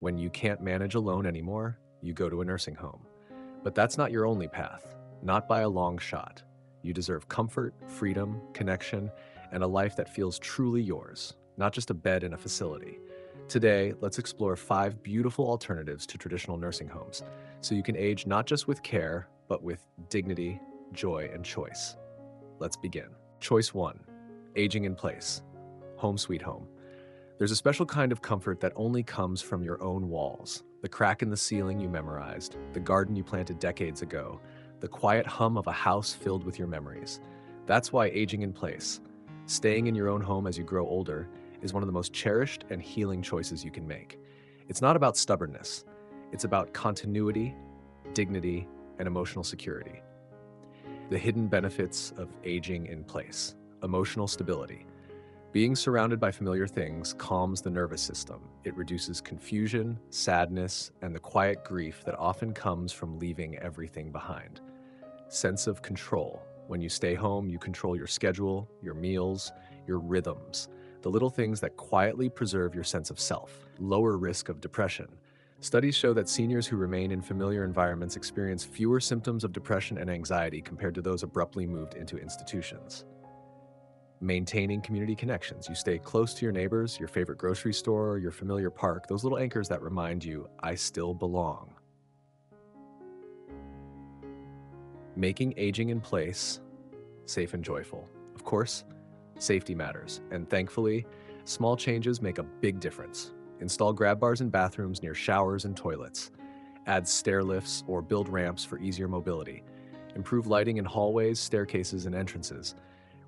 When you can't manage alone anymore, you go to a nursing home. But that's not your only path, not by a long shot. You deserve comfort, freedom, connection, and a life that feels truly yours, not just a bed in a facility. Today, let's explore 5 beautiful alternatives to traditional nursing homes so you can age not just with care, but with dignity, joy, and choice. Let's begin. Choice 1: Aging in place. Home sweet home. There's a special kind of comfort that only comes from your own walls. The crack in the ceiling you memorized, the garden you planted decades ago, the quiet hum of a house filled with your memories. That's why aging in place, staying in your own home as you grow older, is one of the most cherished and healing choices you can make. It's not about stubbornness, it's about continuity, dignity, and emotional security. The hidden benefits of aging in place: emotional stability. Being surrounded by familiar things calms the nervous system. It reduces confusion, sadness, and the quiet grief that often comes from leaving everything behind. Sense of control. When you stay home, you control your schedule, your meals, your rhythms, the little things that quietly preserve your sense of self. Lower risk of depression. Studies show that seniors who remain in familiar environments experience fewer symptoms of depression and anxiety compared to those abruptly moved into institutions. Maintaining community connections. You stay close to your neighbors, your favorite grocery store, your familiar park, those little anchors that remind you, I still belong. Making aging in place safe and joyful. Of course, safety matters, and thankfully, small changes make a big difference. Install grab bars in bathrooms near showers and toilets. Add stair lifts or build ramps for easier mobility. Improve lighting in hallways, staircases, and entrances.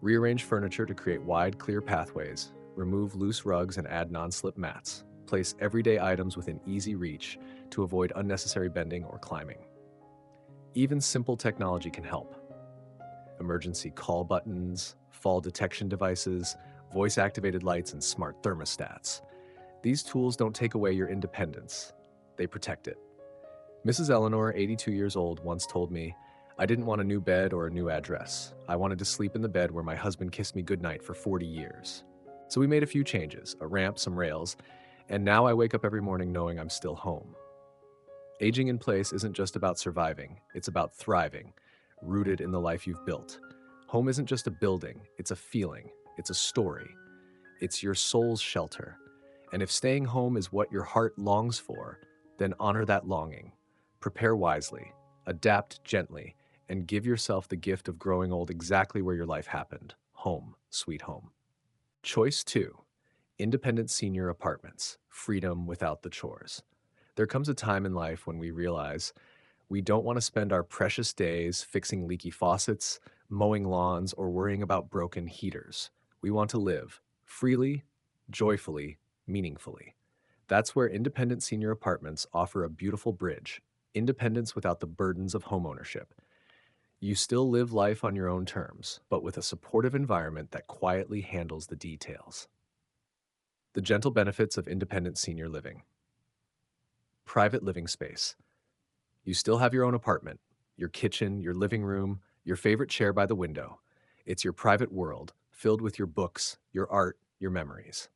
Rearrange furniture to create wide, clear pathways. Remove loose rugs and add non-slip mats. Place everyday items within easy reach to avoid unnecessary bending or climbing. Even simple technology can help. Emergency call buttons, fall detection devices, voice-activated lights, and smart thermostats. These tools don't take away your independence. They protect it. Mrs. Eleanor, 82 years old, once told me, I didn't want a new bed or a new address. I wanted to sleep in the bed where my husband kissed me goodnight for 40 years. So we made a few changes, a ramp, some rails, and now I wake up every morning knowing I'm still home. Aging in place isn't just about surviving, it's about thriving, rooted in the life you've built. Home isn't just a building, it's a feeling, it's a story, it's your soul's shelter. And if staying home is what your heart longs for, then honor that longing. Prepare wisely, adapt gently, and give yourself the gift of growing old exactly where your life happened. Home, sweet home. Choice 2: Independent senior apartments. Freedom without the chores. There comes a time in life when we realize we don't want to spend our precious days fixing leaky faucets, mowing lawns, or worrying about broken heaters. We want to live freely, joyfully, meaningfully. That's where independent senior apartments offer a beautiful bridge: independence without the burdens of homeownership. You still live life on your own terms, but with a supportive environment that quietly handles the details. The gentle benefits of independent senior living. Private living space. You still have your own apartment, your kitchen, your living room, your favorite chair by the window. It's your private world, filled with your books, your art, your memories.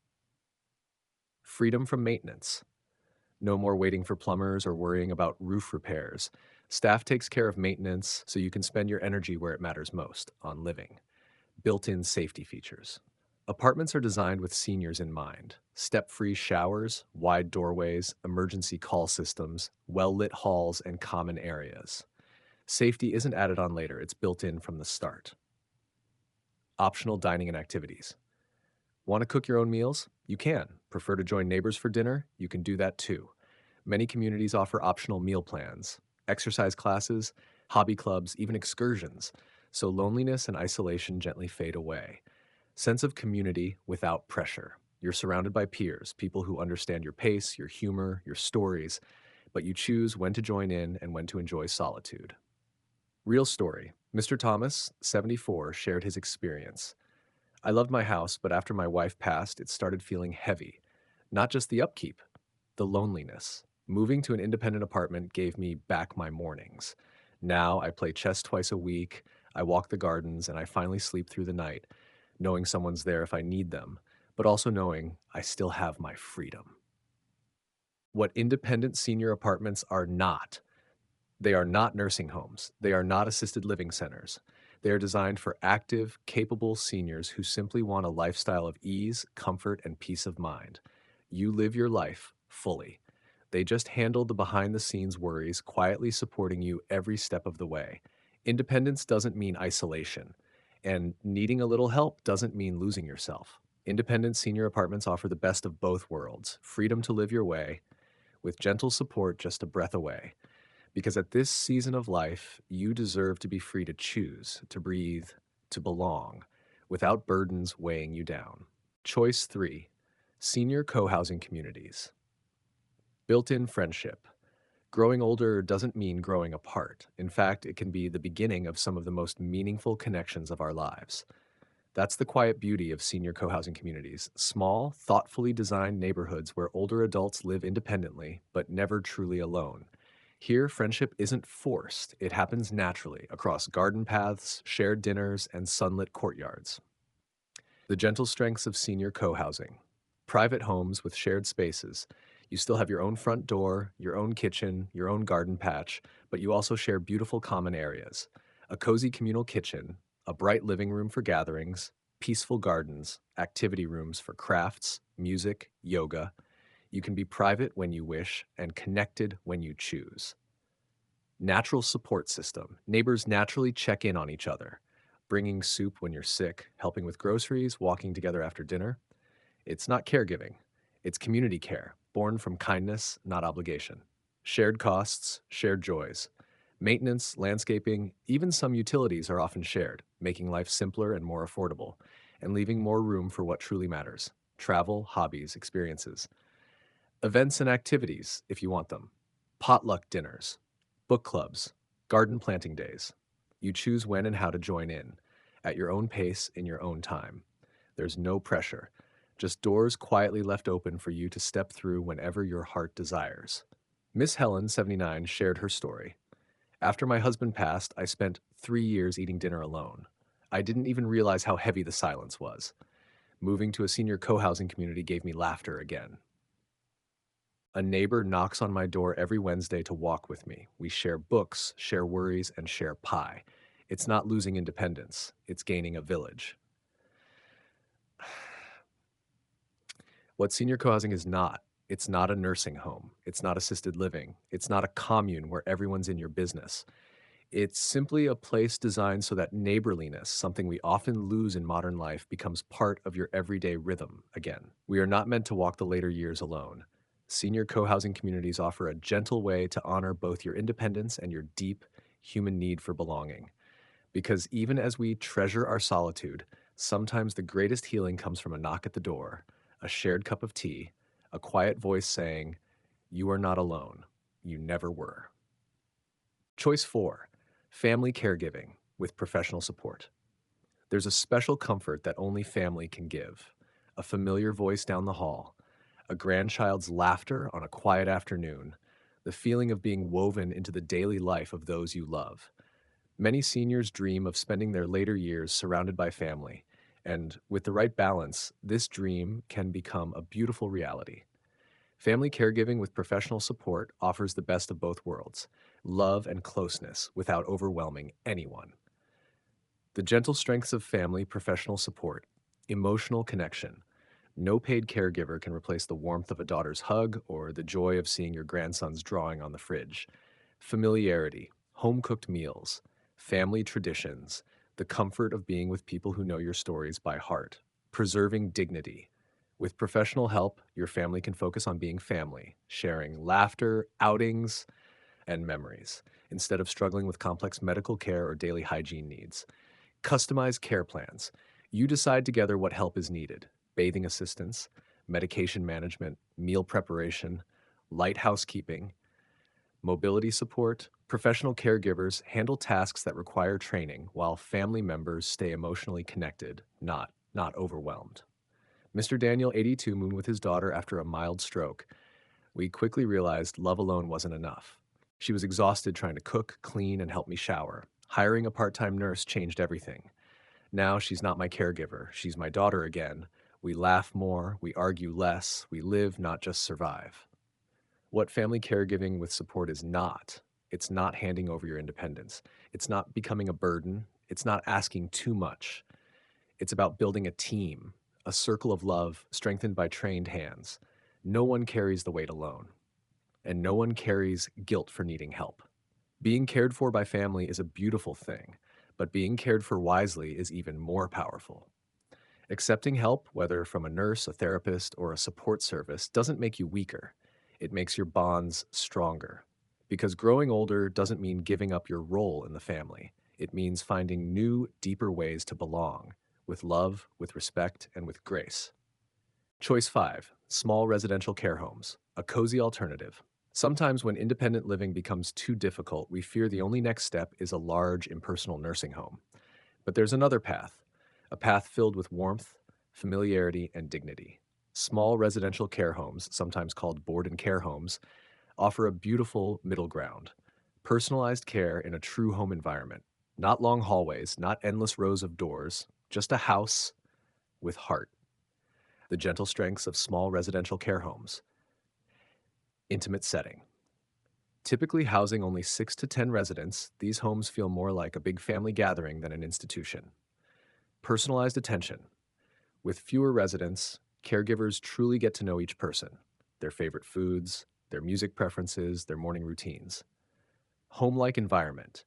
Freedom from maintenance. No more waiting for plumbers or worrying about roof repairs. Staff takes care of maintenance so you can spend your energy where it matters most, on living. Built-in safety features. Apartments are designed with seniors in mind. Step-free showers, wide doorways, emergency call systems, well-lit halls, and common areas. Safety isn't added on later, it's built in from the start. Optional dining and activities. Want to cook your own meals? You can. Prefer to join neighbors for dinner? You can do that too. Many communities offer optional meal plans, exercise classes, hobby clubs, even excursions, so loneliness and isolation gently fade away. Sense of community without pressure. You're surrounded by peers, people who understand your pace, your humor, your stories, but you choose when to join in and when to enjoy solitude. Real story. Mr. Thomas, 74, shared his experience. I loved my house, but after my wife passed, it started feeling heavy. Not just the upkeep, the loneliness. Moving to an independent apartment gave me back my mornings. Now I play chess twice a week, I walk the gardens, and I finally sleep through the night, knowing someone's there if I need them, but also knowing I still have my freedom. What independent senior apartments are not. They are not nursing homes. They are not assisted living centers. They are designed for active, capable seniors who simply want a lifestyle of ease, comfort, and peace of mind. You live your life fully. They just handle the behind the scenes worries, quietly supporting you every step of the way. Independence doesn't mean isolation, and needing a little help doesn't mean losing yourself. Independent senior apartments offer the best of both worlds, freedom to live your way, with gentle support just a breath away. Because at this season of life, you deserve to be free to choose, to breathe, to belong, without burdens weighing you down. Choice 3: Senior Co housing communities. Built in friendship. Growing older doesn't mean growing apart. In fact, it can be the beginning of some of the most meaningful connections of our lives. That's the quiet beauty of senior co housing communities: small, thoughtfully designed neighborhoods where older adults live independently, but never truly alone. Here, friendship isn't forced, it happens naturally across garden paths, shared dinners, and sunlit courtyards. The gentle strengths of senior co housing. Private homes with shared spaces. You still have your own front door, your own kitchen, your own garden patch, but you also share beautiful common areas. A cozy communal kitchen, a bright living room for gatherings, peaceful gardens, activity rooms for crafts, music, yoga. You can be private when you wish and connected when you choose. Natural support system. Neighbors naturally check in on each other, bringing soup when you're sick, helping with groceries, walking together after dinner. It's not caregiving, it's community care, born from kindness, not obligation. Shared costs, shared joys. Maintenance, landscaping, even some utilities are often shared, making life simpler and more affordable, and leaving more room for what truly matters: travel, hobbies, experiences. Events and activities, if you want them. Potluck dinners, book clubs, garden planting days. You choose when and how to join in, at your own pace, in your own time. There's no pressure, just doors quietly left open for you to step through whenever your heart desires. Miss Helen, 79, shared her story. After my husband passed, I spent 3 years eating dinner alone. I didn't even realize how heavy the silence was. Moving to a senior co housing community gave me laughter again. A neighbor knocks on my door every Wednesday to walk with me. We share books, share worries, and share pie. It's not losing independence, it's gaining a village. What senior co-housing is not: it's not a nursing home, it's not assisted living, it's not a commune where everyone's in your business. It's simply a place designed so that neighborliness, something we often lose in modern life, becomes part of your everyday rhythm again. We are not meant to walk the later years alone. Senior co housing communities offer a gentle way to honor both your independence and your deep human need for belonging. Because even as we treasure our solitude, sometimes the greatest healing comes from a knock at the door, a shared cup of tea, a quiet voice saying, "You are not alone. You never were." Choice 4: Family caregiving with professional support. There's a special comfort that only family can give: a familiar voice down the hall, a grandchild's laughter on a quiet afternoon, the feeling of being woven into the daily life of those you love. Many seniors dream of spending their later years surrounded by family, and with the right balance, this dream can become a beautiful reality. Family caregiving with professional support offers the best of both worlds: love and closeness without overwhelming anyone. The gentle strengths of family professional support: emotional connection. No paid caregiver can replace the warmth of a daughter's hug or the joy of seeing your grandson's drawing on the fridge. Familiarity, home cooked meals, family traditions, the comfort of being with people who know your stories by heart. Preserving dignity. With professional help, your family can focus on being family, sharing laughter, outings, and memories, instead of struggling with complex medical care or daily hygiene needs. Customized care plans. You decide together what help is needed: bathing assistance, medication management, meal preparation, light housekeeping, mobility support. Professional caregivers handle tasks that require training while family members stay emotionally connected, not overwhelmed. Mr. Daniel, 82, moved with his daughter after a mild stroke. We quickly realized love alone wasn't enough. She was exhausted trying to cook, clean, and help me shower. Hiring a part-time nurse changed everything. Now she's not my caregiver, she's my daughter again. We laugh more, we argue less, we live, not just survive. What family caregiving with support is not. It's not handing over your independence. It's not becoming a burden. It's not asking too much. It's about building a team, a circle of love strengthened by trained hands. No one carries the weight alone, and no one carries guilt for needing help. Being cared for by family is a beautiful thing, but being cared for wisely is even more powerful. Accepting help, whether from a nurse, a therapist, or a support service, doesn't make you weaker. It makes your bonds stronger. Because growing older doesn't mean giving up your role in the family. It means finding new, deeper ways to belong, with love, with respect, and with grace. Choice 5: Small residential care homes, a cozy alternative. Sometimes when independent living becomes too difficult, we fear the only next step is a large, impersonal nursing home. But there's another path, a path filled with warmth, familiarity, and dignity. Small residential care homes, sometimes called board and care homes, offer a beautiful middle ground. Personalized care in a true home environment. Not long hallways, not endless rows of doors, just a house with heart. The gentle strengths of small residential care homes. Intimate setting. Typically housing only 6 to 10 residents, these homes feel more like a big family gathering than an institution. Personalized attention. With fewer residents, caregivers truly get to know each person, their favorite foods, their music preferences, their morning routines. Home-like environment.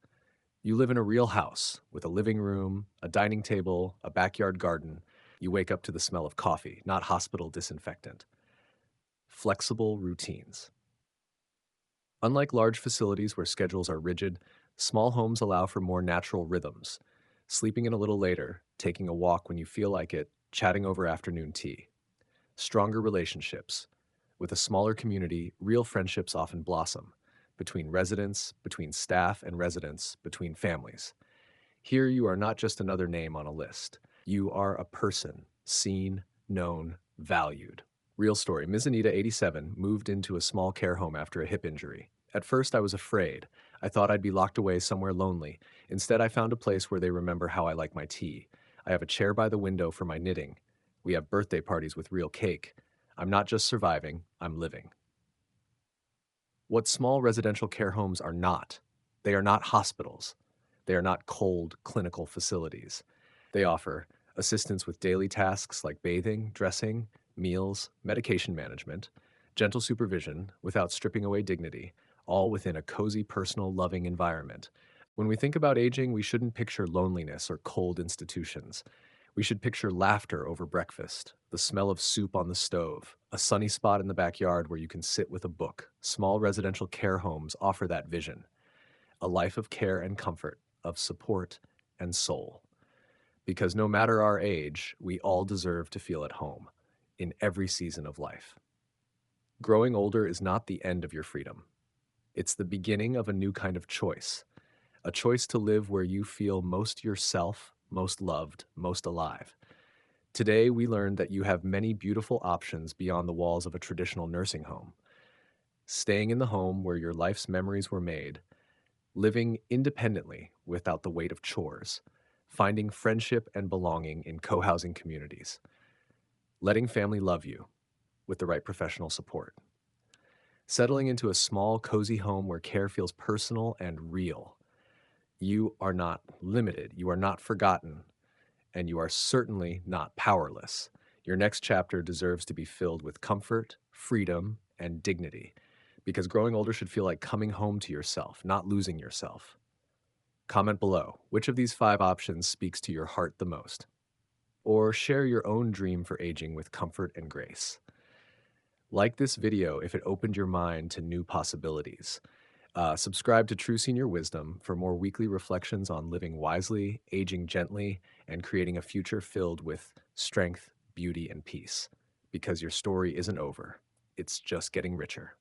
You live in a real house with a living room, a dining table, a backyard garden. You wake up to the smell of coffee, not hospital disinfectant. Flexible routines. Unlike large facilities where schedules are rigid, small homes allow for more natural rhythms. Sleeping in a little later, taking a walk when you feel like it, chatting over afternoon tea. Stronger relationships. With a smaller community, real friendships often blossom between residents, between staff and residents, between families. Here you are not just another name on a list. You are a person, seen, known, valued. Real story. Ms. Anita, 87, moved into a small care home after a hip injury. At first, I was afraid. I thought I'd be locked away somewhere lonely. Instead, I found a place where they remember how I like my tea. I have a chair by the window for my knitting. We have birthday parties with real cake. I'm not just surviving, I'm living. What small residential care homes are not. They are not hospitals. They are not cold clinical facilities. They offer assistance with daily tasks like bathing, dressing, meals, medication management, gentle supervision without stripping away dignity, all within a cozy, personal, loving environment. When we think about aging, we shouldn't picture loneliness or cold institutions. We should picture laughter over breakfast, the smell of soup on the stove, a sunny spot in the backyard where you can sit with a book. Small residential care homes offer that vision, a life of care and comfort, of support and soul. Because no matter our age, we all deserve to feel at home in every season of life. Growing older is not the end of your freedom. It's the beginning of a new kind of choice, a choice to live where you feel most yourself, most loved, most alive. Today, we learned that you have many beautiful options beyond the walls of a traditional nursing home. Staying in the home where your life's memories were made, living independently without the weight of chores, finding friendship and belonging in co-housing communities, letting family love you with the right professional support, settling into a small, cozy home where care feels personal and real. You are not limited, you are not forgotten, and you are certainly not powerless. Your next chapter deserves to be filled with comfort, freedom, and dignity, because growing older should feel like coming home to yourself, not losing yourself. Comment below, which of these 5 options speaks to your heart the most? Or share your own dream for aging with comfort and grace. Like this video if it opened your mind to new possibilities. Subscribe to True Senior Wisdom for more weekly reflections on living wisely, aging gently, and creating a future filled with strength, beauty, and peace. Because your story isn't over, it's just getting richer.